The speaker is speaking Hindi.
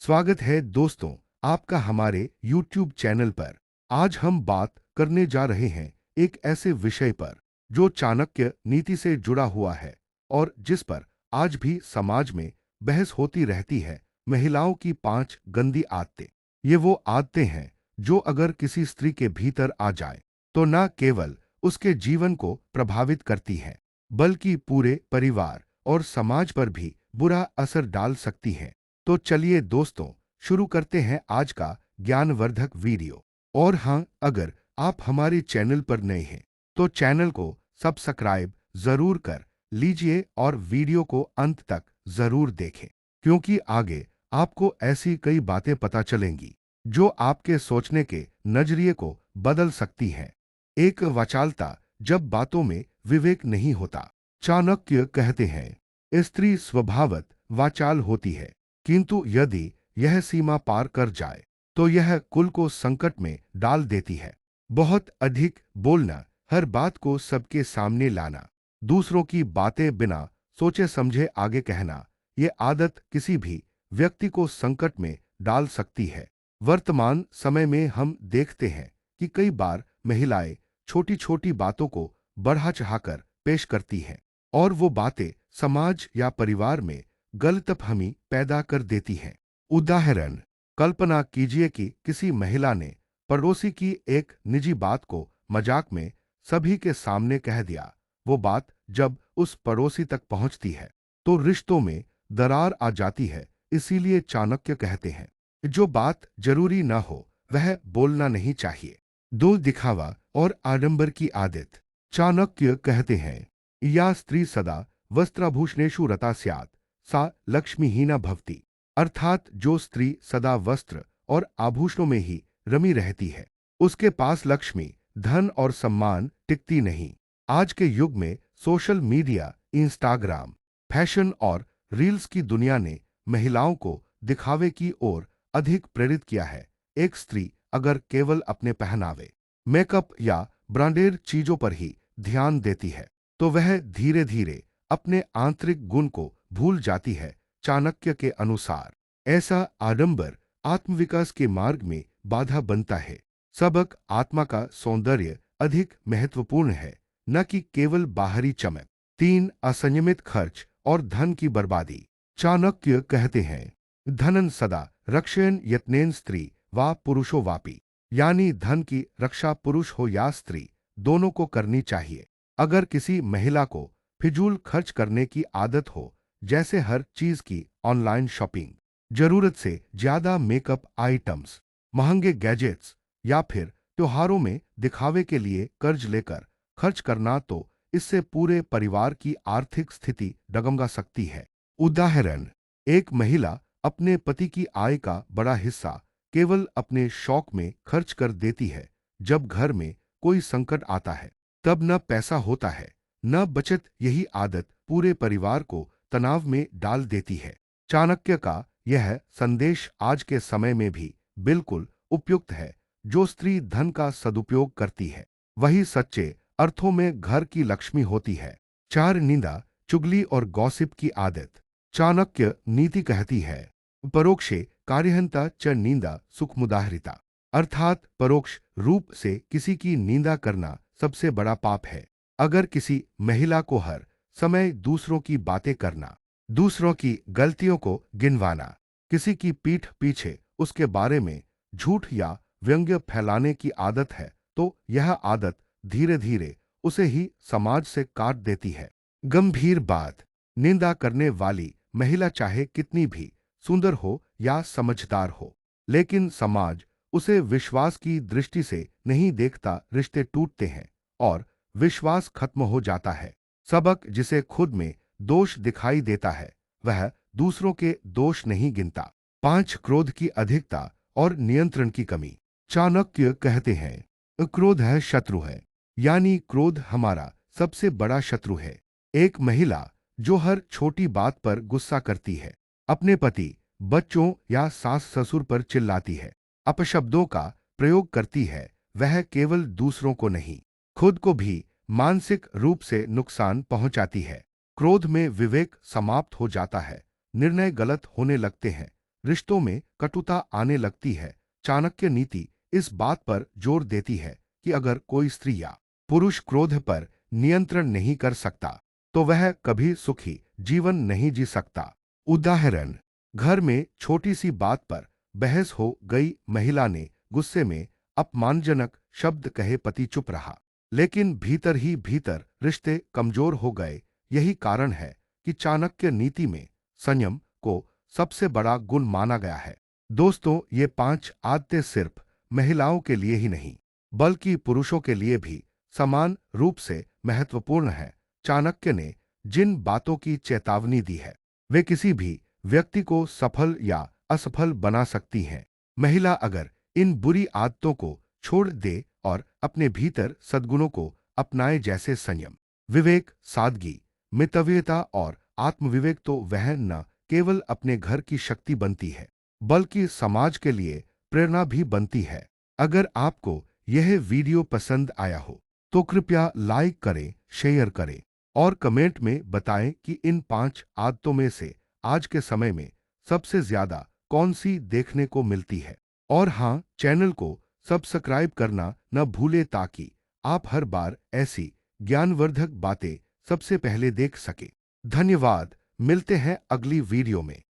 स्वागत है दोस्तों, आपका हमारे YouTube चैनल पर। आज हम बात करने जा रहे हैं एक ऐसे विषय पर जो चाणक्य नीति से जुड़ा हुआ है और जिस पर आज भी समाज में बहस होती रहती है। महिलाओं की 5 गंदी आदतें। ये वो आदतें हैं जो अगर किसी स्त्री के भीतर आ जाए तो न केवल उसके जीवन को प्रभावित करती हैं, बल्कि पूरे परिवार और समाज पर भी बुरा असर डाल सकती हैं। तो चलिए दोस्तों, शुरू करते हैं आज का ज्ञानवर्धक वीडियो। और हाँ, अगर आप हमारे चैनल पर नए हैं तो चैनल को सब्सक्राइब जरूर कर लीजिए और वीडियो को अंत तक जरूर देखें, क्योंकि आगे आपको ऐसी कई बातें पता चलेंगी जो आपके सोचने के नजरिए को बदल सकती हैं। एक वाचालता जब बातों में विवेक नहीं होता। चाणक्य कहते हैं, स्त्री स्वभावत वाचाल होती है, किंतु यदि यह सीमा पार कर जाए तो यह कुल को संकट में डाल देती है। बहुत अधिक बोलना, हर बात को सबके सामने लाना, दूसरों की बातें बिना सोचे समझे आगे कहना, ये आदत किसी भी व्यक्ति को संकट में डाल सकती है। वर्तमान समय में हम देखते हैं कि कई बार महिलाएं छोटी छोटी बातों को बढ़ा चढ़ाकर पेश करती हैं और वो बातें समाज या परिवार में गलतफहमी पैदा कर देती हैं। उदाहरण, कल्पना कीजिए कि किसी महिला ने पड़ोसी की एक निजी बात को मजाक में सभी के सामने कह दिया। वो बात जब उस पड़ोसी तक पहुंचती है तो रिश्तों में दरार आ जाती है। इसीलिए चाणक्य कहते हैं, जो बात जरूरी न हो वह बोलना नहीं चाहिए। दो, दिखावा और आडंबर की आदत। चाणक्य कहते हैं, या स्त्री सदा वस्त्राभूषणेषु रता स्यात् सा लक्ष्मीहीना भवति। अर्थात जो स्त्री सदा वस्त्र और आभूषणों में ही रमी रहती है, उसके पास लक्ष्मी, धन और सम्मान टिकती नहीं। आज के युग में सोशल मीडिया, इंस्टाग्राम, फैशन और रील्स की दुनिया ने महिलाओं को दिखावे की ओर अधिक प्रेरित किया है। एक स्त्री अगर केवल अपने पहनावे, मेकअप या ब्रांडेड चीजों पर ही ध्यान देती है तो वह धीरे धीरे अपने आंतरिक गुण को भूल जाती है। चाणक्य के अनुसार ऐसा आडंबर आत्मविकास के मार्ग में बाधा बनता है। सबक, आत्मा का सौंदर्य अधिक महत्वपूर्ण है, न कि केवल बाहरी चमक। 3, असंयमित खर्च और धन की बर्बादी। चाणक्य कहते हैं, धनन सदा रक्षयन् यत्नेन स्त्री वा पुरुषो वापि। यानी धन की रक्षा पुरुष हो या स्त्री, दोनों को करनी चाहिए। अगर किसी महिला को फिजूल खर्च करने की आदत हो, जैसे हर चीज की ऑनलाइन शॉपिंग, जरूरत से ज्यादा मेकअप आइटम्स, महंगे गैजेट्स या फिर त्योहारों में दिखावे के लिए कर्ज लेकर खर्च करना, तो इससे पूरे परिवार की आर्थिक स्थिति डगमगा सकती है। उदाहरण, एक महिला अपने पति की आय का बड़ा हिस्सा केवल अपने शौक में खर्च कर देती है। जब घर में कोई संकट आता है तब न पैसा होता है न बचत। यही आदत पूरे परिवार को तनाव में डाल देती है। चाणक्य का यह संदेश आज के समय में भी बिल्कुल उपयुक्त है। जो स्त्री धन का सदुपयोग करती है वही सच्चे अर्थों में घर की लक्ष्मी होती है। 4, निंदा, चुगली और गॉसिप की आदत। चाणक्य नीति कहती है, परोक्षे कार्यहंता च निंदा सुखमुदाहरिता। अर्थात परोक्ष रूप से किसी की निंदा करना सबसे बड़ा पाप है। अगर किसी महिला को हर समय दूसरों की बातें करना, दूसरों की गलतियों को गिनवाना, किसी की पीठ पीछे उसके बारे में झूठ या व्यंग्य फैलाने की आदत है, तो यह आदत धीरे धीरे उसे ही समाज से काट देती है। गंभीर बात, निंदा करने वाली महिला चाहे कितनी भी सुंदर हो या समझदार हो, लेकिन समाज उसे विश्वास की दृष्टि से नहीं देखता। रिश्ते टूटते हैं और विश्वास खत्म हो जाता है। सबक, जिसे खुद में दोष दिखाई देता है वह दूसरों के दोष नहीं गिनता। 5, क्रोध की अधिकता और नियंत्रण की कमी। चाणक्य कहते हैं, क्रोध है शत्रु है, यानी क्रोध हमारा सबसे बड़ा शत्रु है। एक महिला जो हर छोटी बात पर गुस्सा करती है, अपने पति, बच्चों या सास ससुर पर चिल्लाती है, अपशब्दों का प्रयोग करती है, वह केवल दूसरों को नहीं, खुद को भी मानसिक रूप से नुकसान पहुंचाती है। क्रोध में विवेक समाप्त हो जाता है, निर्णय गलत होने लगते हैं, रिश्तों में कटुता आने लगती है। चाणक्य नीति इस बात पर जोर देती है कि अगर कोई स्त्री या पुरुष क्रोध पर नियंत्रण नहीं कर सकता तो वह कभी सुखी जीवन नहीं जी सकता। उदाहरण, घर में छोटी सी बात पर बहस हो गई, महिला ने गुस्से में अपमानजनक शब्द कहे, पति चुप रहा, लेकिन भीतर ही भीतर रिश्ते कमजोर हो गए। यही कारण है कि चाणक्य नीति में संयम को सबसे बड़ा गुण माना गया है। दोस्तों, ये 5 आदतें सिर्फ महिलाओं के लिए ही नहीं बल्कि पुरुषों के लिए भी समान रूप से महत्वपूर्ण है। चाणक्य ने जिन बातों की चेतावनी दी है वे किसी भी व्यक्ति को सफल या असफल बना सकती हैं। महिला अगर इन बुरी आदतों को छोड़ दे और अपने भीतर सद्गुणों को अपनाए, जैसे संयम, विवेक, सादगी, मितव्ययता और आत्मविवेक, तो वह न केवल अपने घर की शक्ति बनती है बल्कि समाज के लिए प्रेरणा भी बनती है। अगर आपको यह वीडियो पसंद आया हो तो कृपया लाइक करें, शेयर करें और कमेंट में बताएं कि इन 5 आदतों में से आज के समय में सबसे ज्यादा कौन सी देखने को मिलती है। और हाँ, चैनल को सब्सक्राइब करना न भूलें ताकि आप हर बार ऐसी ज्ञानवर्धक बातें सबसे पहले देख सके। धन्यवाद। मिलते हैं अगली वीडियो में।